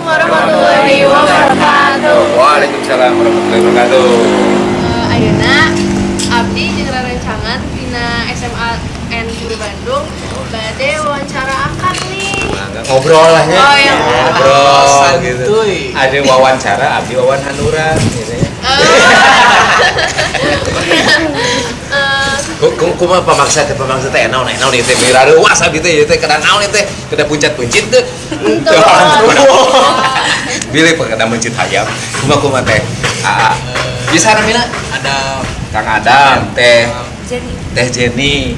warahmatullahi wabarakatuh. Waalaikumsalam warahmatullahi wabarakatuh. Ayeuna abdi jeung rerencangan tina SMA N Guru Bandung bade wawancara akad nih. Ngobrol lah ya. Oh, iya. Ngobrol gitu. Santuy. Ada wawancara abdi wawan hanura gitu ya. Kumaha pamaksa teh naon ieu teh mirareus was abdi teh ieu teh kada naon ieu teh kada puncet-puncit teh. Bilih kada mencit hayam. Kumaha teh. Bisa namina? Ada Kang Adam, teh Jenny. Jenny,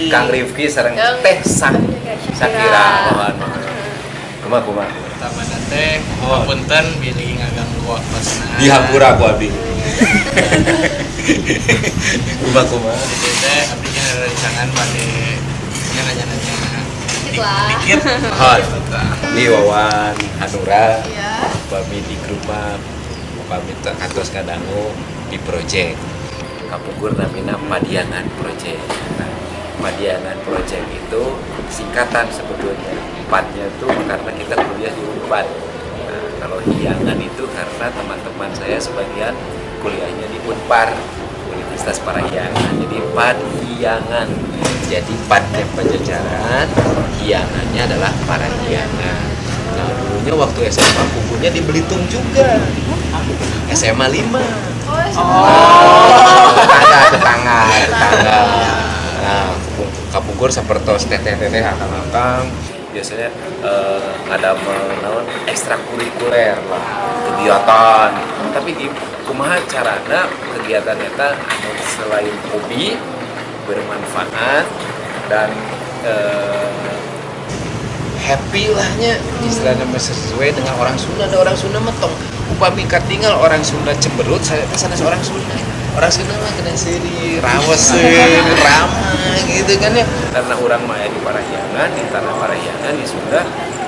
Kang Rifki sareng teh Sakira. Kumaha. pertama teh punten bilih ngaganggu wakosna. Dihampura ku abdi. Kumaha. Itu teh abdi nya rerencangan bade nanya-nanya Dikit lah. dikit. Di wawan hanura. Iya. Pami di grup pami kantos kadangu di project kapukur namina Padiangan Project. Nah, Padiangan Project itu singkatan sebetulnya. Padnya itu karena kita kuliah di Unpad. Nah, kalau Hiangan itu karena teman-teman saya sebagian kuliahnya di Unpar, Universitas Parahyangan. Jadi Padiangan. Jadi Padnya Pajajaran, Hiangannya adalah Parahyangan. Nah, dulunya waktu SMA kumpulnya di Belitung juga. SMA 5. Tetangga. Nah, kapungkur sapertos teteh akang-akang biasanya ada menawan ekstrakurikuler lah, kegiatan. Tapi di kumaha carana kegiatan eta anu selain hobi bermanfaat dan happy lahnya istilahnya sesuai dengan orang Sunda. Ada orang Sunda metong upami katinggal orang Sunda cemberut saya sanes orang Sunda mah kena seri raweseun ramah gitu kan ya, karena orang maya di Parahyangan, di tanah Parahyangan di Sunda.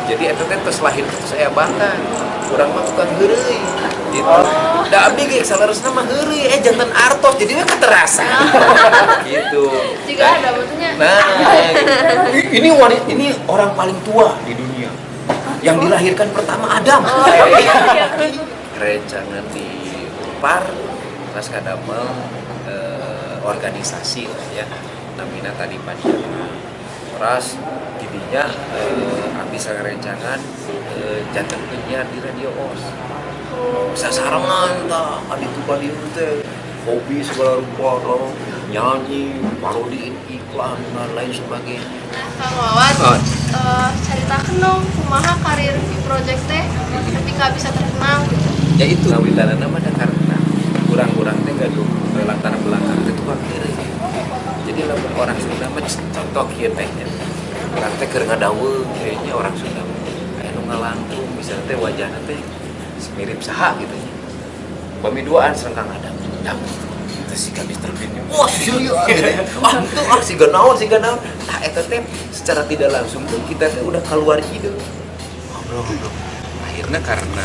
Jadi eta teh tos lahir saya bangga urang mah tukang heureuy gitu. Da abdi ge salaresna mah heureuy jantan artos jadi mah terasa gitu. Jika ada maksudnya. Nah, ini orang paling tua di dunia. Yang dilahirkan pertama Adam. Rencangan di Unpar, pas kadamel organisasi lah ya. Namina tadi Padiangan. Ras didinya abis rencangan jantan penyiar di Radio OS. Sasarangan tah adi tu balieu teh hobi segala rupa loh, nyanyi, parodiin iklan dan lain sebagainya. Nah, Kang Wawan, ceritakan dong kumaha karir di project teh ketika bisa terkenal gitu. Ya itu ngawitanana mah da karena kurang-kurang teh gaduh latar belakang teh tukang heureuy. Jadi lamun orang Sunda mah contoh kieu teh nya. Urang teh keur ngadaweung kayaknya orang Sunda mah aya nu ngalangkung misalnya teh wajahna teh mirip saha gitu nya. Bami duaan sareng Kang Adam. Terus si Mr. Bean, wah iya gitu. Si ganaon. Nah eta teh secara tidak langsung tuh kita teh udah keluar ide. Ngobrol. Akhirnya karena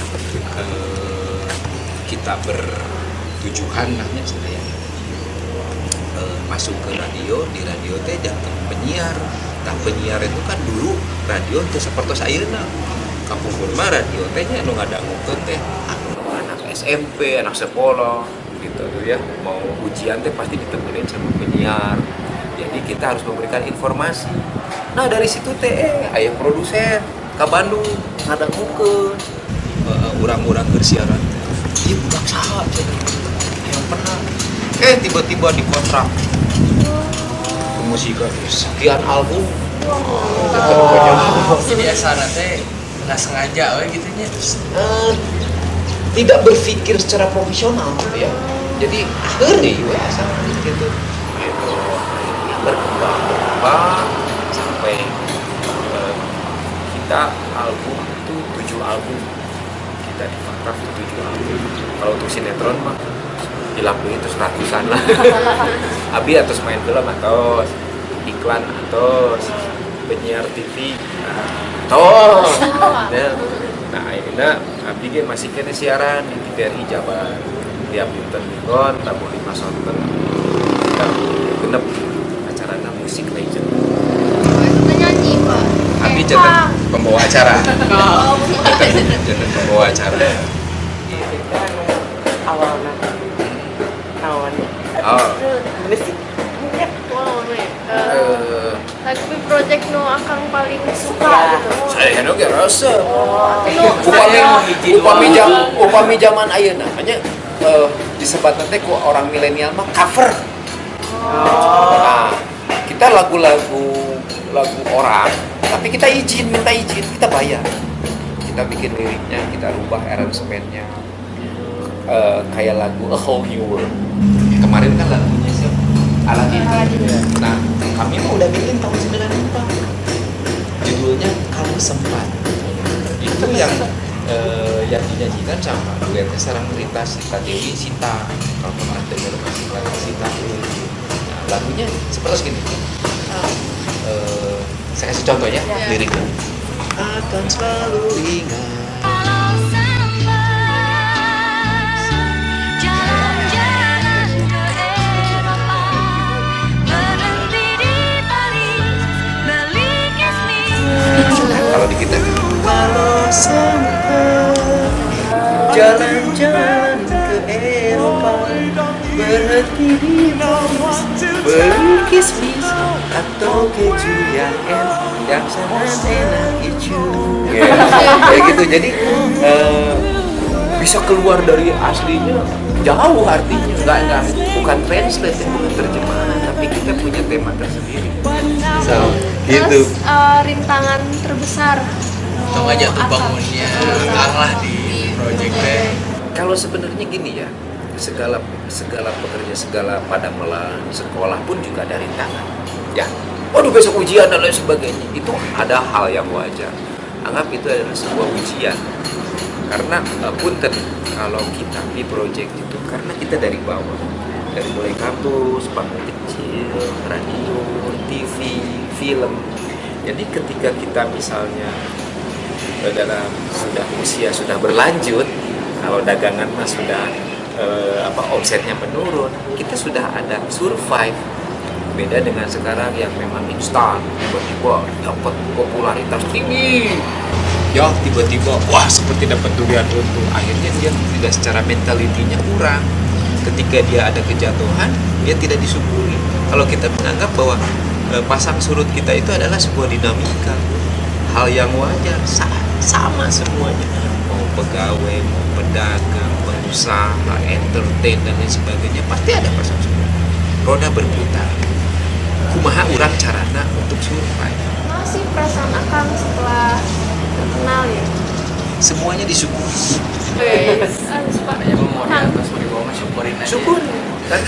kita bertujuan nahnya saya masuk ke radio, di radio teh jantan penyiar. Nah penyiar itu kan dulu radio teh sapertos ayeuna. Kapungkur mah radio teh nya nu ngadangukeun teh anak SMP, anak sekolah gitu tuh ya. Mau ujian teh pasti ditemenin sama penyiar. Jadi kita harus memberikan informasi. Nah dari situ teh aya produsen ke Bandung ngadangukeun urang-urang bersiaran. Ieu budak saha cenah. Yang pernah tiba-tiba dikontrak. Musik sekian album. Jadi asana teh nggak sengaja we gitu nya. Tidak berpikir secara profesional gitu ya. Jadi heureuy we asal gitu. Akhirnya berkembang sampai kita album itu 7 album. Kita di kontrak 7 album. Kalau untuk sinetron mah dilampui itu 100-an lah. Abi atos main film atos, iklan atos, penyiar TV atos. Nah akhirnya abdi ge masih kena siaran di TVRI Jabar tiap dinten minggon tamu 5 sonten kita genep acarana musik legend. Itu nyanyi Pak. Abdi jantan pembawa acara. Oh, Jantan acara. Awalnya naon Oh, bener sih Wow, nih. Lagu project no akang paling suka Ya. gitu. saya oge rasa. No, Upami zaman ayeuna namanya disebut nanti ku orang milenial mah cover. Nah, kita lagu orang, tapi kita minta izin, kita bayar. Kita bikin liriknya, kita rubah aransemennya. Kayak lagu A Whole New World. Kemarin kan lagunya siapa? Aladin. Nah, kami mah udah bikin tahun 94. Judulnya Kalau Sempat. Itu yang dinyanyikan sama duetnya Sarang Rita, Sita Dewi, Sita. Kalau pernah dengar Sita Dewi. Nah, lagunya seperti gini. Saya kasih contohnya, Ya. liriknya. Akan selalu ingat. Jalan-jalan ke Eropa, berhenti di Paris, melukis mimpi. Kalau di kita kalau sempat jalan-jalan ke Eropa, berhenti di Paris, melukis bis atau keju yang sangat enak keju. Ya gitu. Jadi bisa keluar dari aslinya jauh artinya, enggak bukan translate, bukan terjemahan, tapi kita punya tema tersendiri. So, gitu. Terus rintangan terbesar. Tong aja tuh Akang. bangunnya Akang lah di project teh. Kalau sebenarnya gini ya, segala pekerja, segala padamelan, sekolah pun juga ada rintangan. Ya, waduh besok ujian dan lain sebagainya. Itu ada hal yang wajar. Anggap itu adalah sebuah ujian. Karena punten kalau kita di project itu, karena kita dari bawah, dari mulai kampus, panggung kecil, radio, TV, film. Jadi ketika kita misalnya dalam usia sudah berlanjut, kalau dagangan mah sudah omsetnya menurun, kita sudah ada survive. Beda dengan sekarang yang memang instan, tiba-tiba dapat popularitas tinggi, ya tiba-tiba wah seperti dapat durian runtuh. Akhirnya dia tidak, secara mentalitinya kurang. Ketika dia ada kejatuhan, dia tidak disyukuri. Kalau kita menganggap bahwa pasang surut kita itu adalah sebuah dinamika, hal yang wajar, sama semuanya, mau pegawai, mau pedagang, pengusaha, entertain dan lain sebagainya, pasti ada pasang surut. Roda berputar. Kumaha urang carana untuk survive. Masih perasaan akang setelah kenal ya. Semuanya disyukuri. Kayaknya mau di atas mau di bawah mah syukurin aja. Syukur. Kan?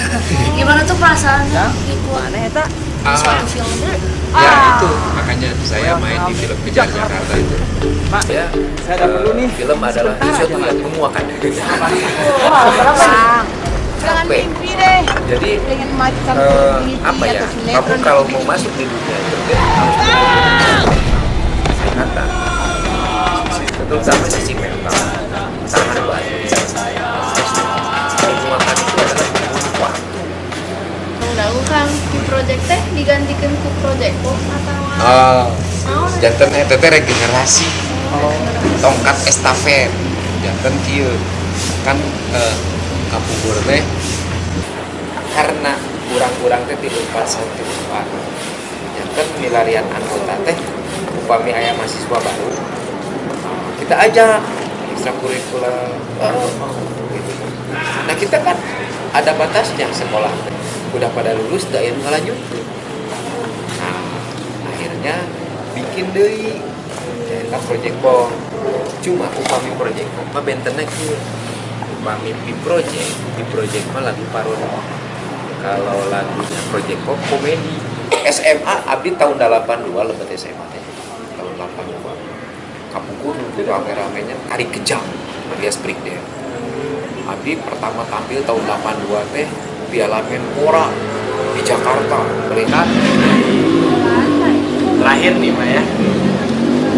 Gimana tuh perasaannya gitu aneh tak? Suatu filmnya. Ya itu, makanya saya main di film Kejar Jakarta itu. Pak, Ya, saya ada perlu nih. film adalah sesuatu yang menguakan. Wah, berapa Jangan Capek. mimpi deh. Jadi Pengen macam apa ya? Kamu kalau mau masuk di dunia entertain harus kesehatan, terutama sisi mental, sangat baik. Menguakan itu adalah butuh waktu. Lalu kan di project teh digantikan ku project pop atau Jantan eta teh regenerasi. Tongkat estafet. Jantan kieu kan kapugur teh karena kurang-kurang teh di tempat satu tempat. Jantan milarian anggota teh upami aya mahasiswa baru. Kita ajak ekstrakurikuler gitu. Nah, kita kan ada batasnya sekolah. Udah pada lulus da anu ngalanjut. Nah, akhirnya bikin deui eta project pop. Cuma upami project pop mah bentenna kieu. Upami di project mah lagu parodi. Kalau lagunya project pop komedi. SMA abdi tahun 82 lebet SMA teh. Tahun 82. Kapukur itu rame-ramenya Ari Kejang alias Break Dance. Abdi pertama tampil tahun 82 teh Piala Menpora di Jakarta. Melihat Terakhir nih Mah ya.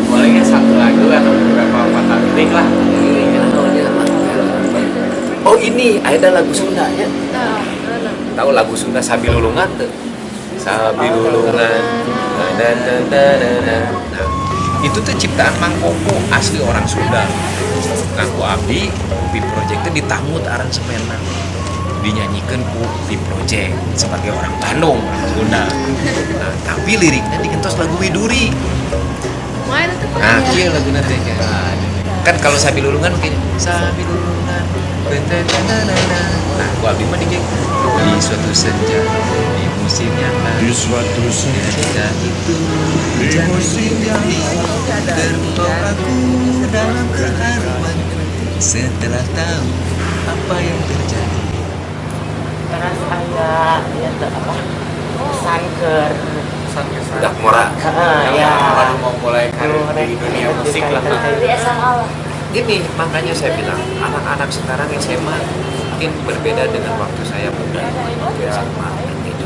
Bolehnya satu lagu atau beberapa patah lirik lah. oh ini ada lagu Sundanya. Nah, Tahu lagu Sunda Sabilulungan tuh? Sabilulungan. Nah, Itu tuh ciptaan Mang Koko, asli orang Sunda. Nah, ku abdi di project itu ditamut aransemenna. Dinyanyikan ku di project sebagai orang Bandung, orang Sunda. Nah, tapi liriknya digentos lagu Widuri. Main itu Nah, kieu laguna teh kan kalau sabi lulungan mungkin sabi lulungan. Nah, ku abdi mah di suatu senja di musim yang lalu. Di suatu senja itu di musim yang terbawa aku dalam keharuan setelah tahu apa yang terjadi. Terus ada ya tuh apa? Sanker. Dak Mora. Ya. Baru mau mulai karir di dunia musik lah. Gini, makanya saya bilang anak-anak sekarang SMA mungkin berbeda dengan waktu saya muda waktu SMA gitu.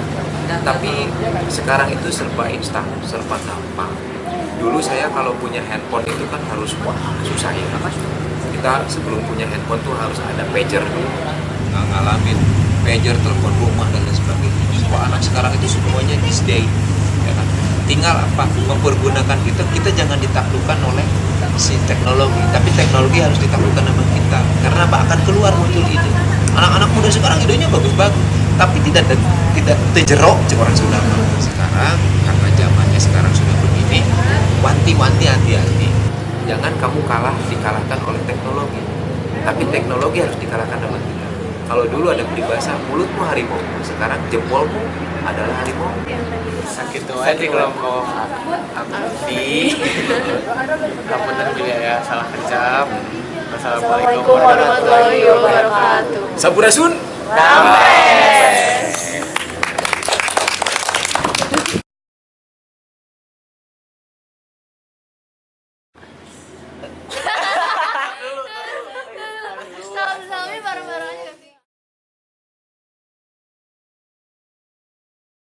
Tapi sekarang itu serba instan, serba gampang. Dulu saya kalau punya handphone itu kan harus susah ya kan. Kita sebelum punya handphone tuh harus ada pager dulu. Nggak ngalamin pager, telepon rumah dan lain sebagainya. Semua anak sekarang itu semuanya these day. Ya kan? Tinggal apa mempergunakan kita jangan ditaklukkan oleh si teknologi, tapi teknologi harus ditaklukkan sama kita. Karena apa akan keluar muncul ide. Anak-anak muda sekarang idenya bagus-bagus, tapi tidak terjerok orang Sunda. Sekarang karena zamannya sekarang sudah begini, wanti-wanti hati-hati. Jangan kamu dikalahkan oleh teknologi, tapi teknologi harus dikalahkan sama kita. Kalau dulu ada peribahasa mulutmu harimau, sekarang jempolmu adalah harimau. Sakit tuh aja kelompok abdi. Kapan juga ya salah kecap. Wassalamualaikum warahmatullahi wabarakatuh. Sampurasun. Sampai.